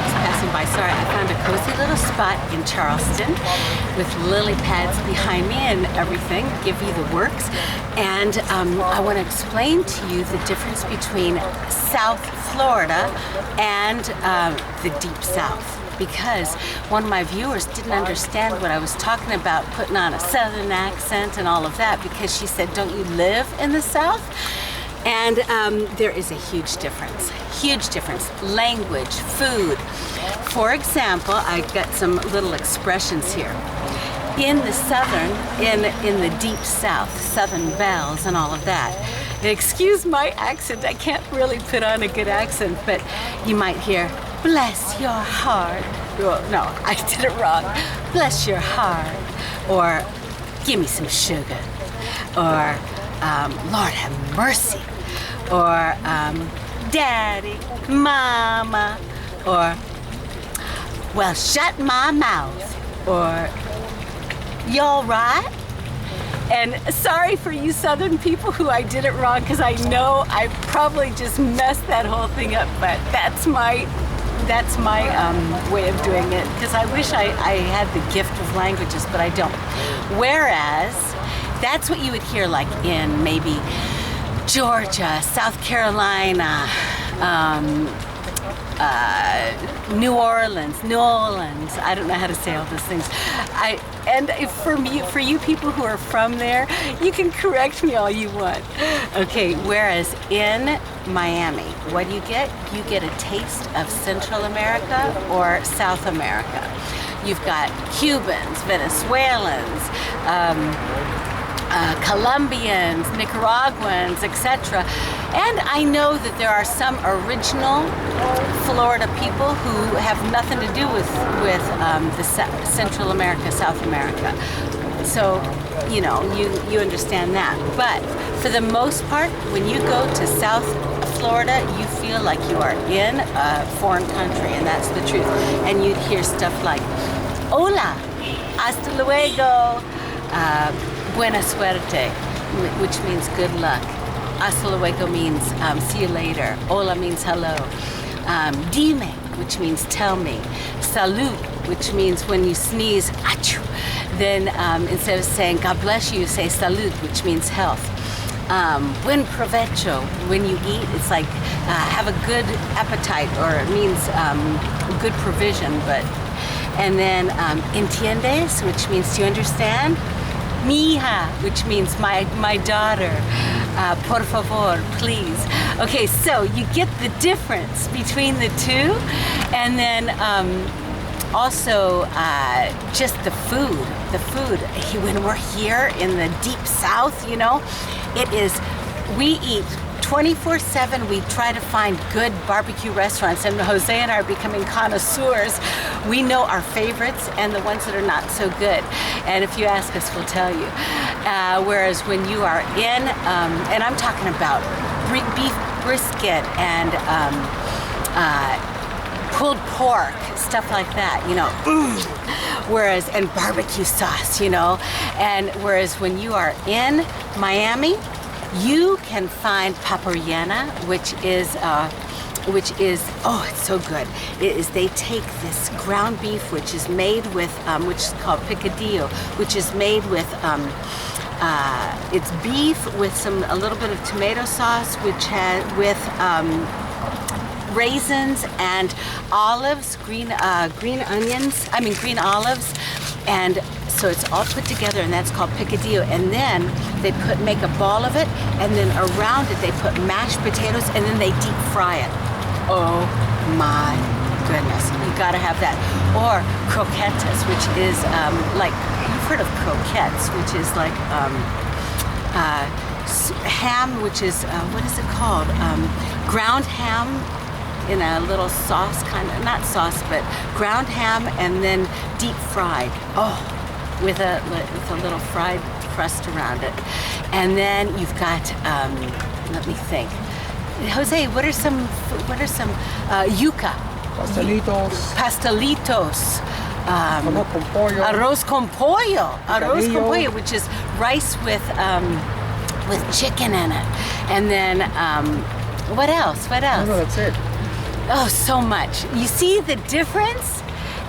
dogs passing by. Sorry, I found a cozy little spot in Charleston with lily pads behind me and everything, give you the works. And I want to explain to you the difference between South Florida and the Deep South. Because one of my viewers didn't understand what I was talking about, putting on a Southern accent and all of that, because she said, don't you live in the South? And there is a huge difference. Language, food. For example, I got some little expressions here. In the Southern, in the Deep South, Southern bells and all of that. Excuse my accent, I can't really put on a good accent, but you might hear, bless your heart. Well, no, I did it wrong. Bless your heart. Or give me some sugar. Or Lord have mercy. Or daddy, mama. Or well, shut my mouth. Or you all right? And sorry for you Southern people who I did it wrong, because I know I probably just messed that whole thing up, but that's my way of doing it, because I wish I had the gift of languages, but I don't. Whereas, that's what you would hear like in maybe Georgia, South Carolina, New Orleans, I don't know how to say all those things. For you people who are from there, you can correct me all you want. Okay, whereas in Miami, what do you get? You get a taste of Central America or South America. You've got Cubans, Venezuelans, Colombians, Nicaraguans, etc. And I know that there are some original Florida people who have nothing to do with the Central America, South America. So, you know, you understand that. But for the most part, when you go to South Florida, you feel like you are in a foreign country, and that's the truth. And you'd hear stuff like, hola, hasta luego, buena suerte, which means good luck. Hasta luego means see you later. Hola means hello. Dime, which means tell me. Salud, which means when you sneeze, achoo. Then instead of saying God bless you, you say salud, which means health. Buen provecho, when you eat, it's like have a good appetite, or it means good provision. And then entiendes, which means do you understand? Mija, which means my daughter. Por favor, please. Okay, so you get the difference between the two, and then also just the food. When we're here in the Deep South, you know, we eat 24/7. We try to find good barbecue restaurants, and Jose and I are becoming connoisseurs. We know our favorites and the ones that are not so good. And if you ask us, we'll tell you. Whereas when you are in, and I'm talking about beef brisket and pulled pork, stuff like that, you know. Whereas, and barbecue sauce, you know. And whereas when you are in Miami, you can find paparillena, which is oh, it's so good. They take this ground beef, which is made with, which is called picadillo, which is made with, it's beef with a little bit of tomato sauce, which has with raisins and olives, green olives, and so it's all put together, and that's called picadillo. And then they make a ball of it, and then around it they put mashed potatoes, and then they deep fry it. Oh my goodness, you gotta have that. Or croquetas, which is like, you've heard of croquettes, which is like ham, which is, what is it called? Ground ham in a little sauce, kind of, not sauce, but ground ham, and then deep fried. Oh, with a little fried crust around it. And then you've got, let me think. Jose, what are some yuca? Pastelitos. Arroz con pollo, which is rice with chicken in it. And then, what else? No, that's it. Oh, so much. You see the difference?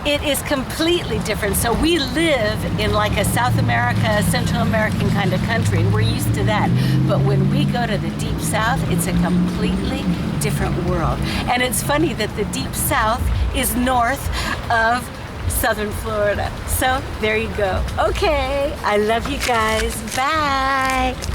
It is completely different. So we live in like a South America, Central American kind of country, and we're used to that. But when we go to the Deep South, it's a completely different world. And it's funny that the Deep South is north of Southern Florida. So there you go. Okay, I love you guys. Bye.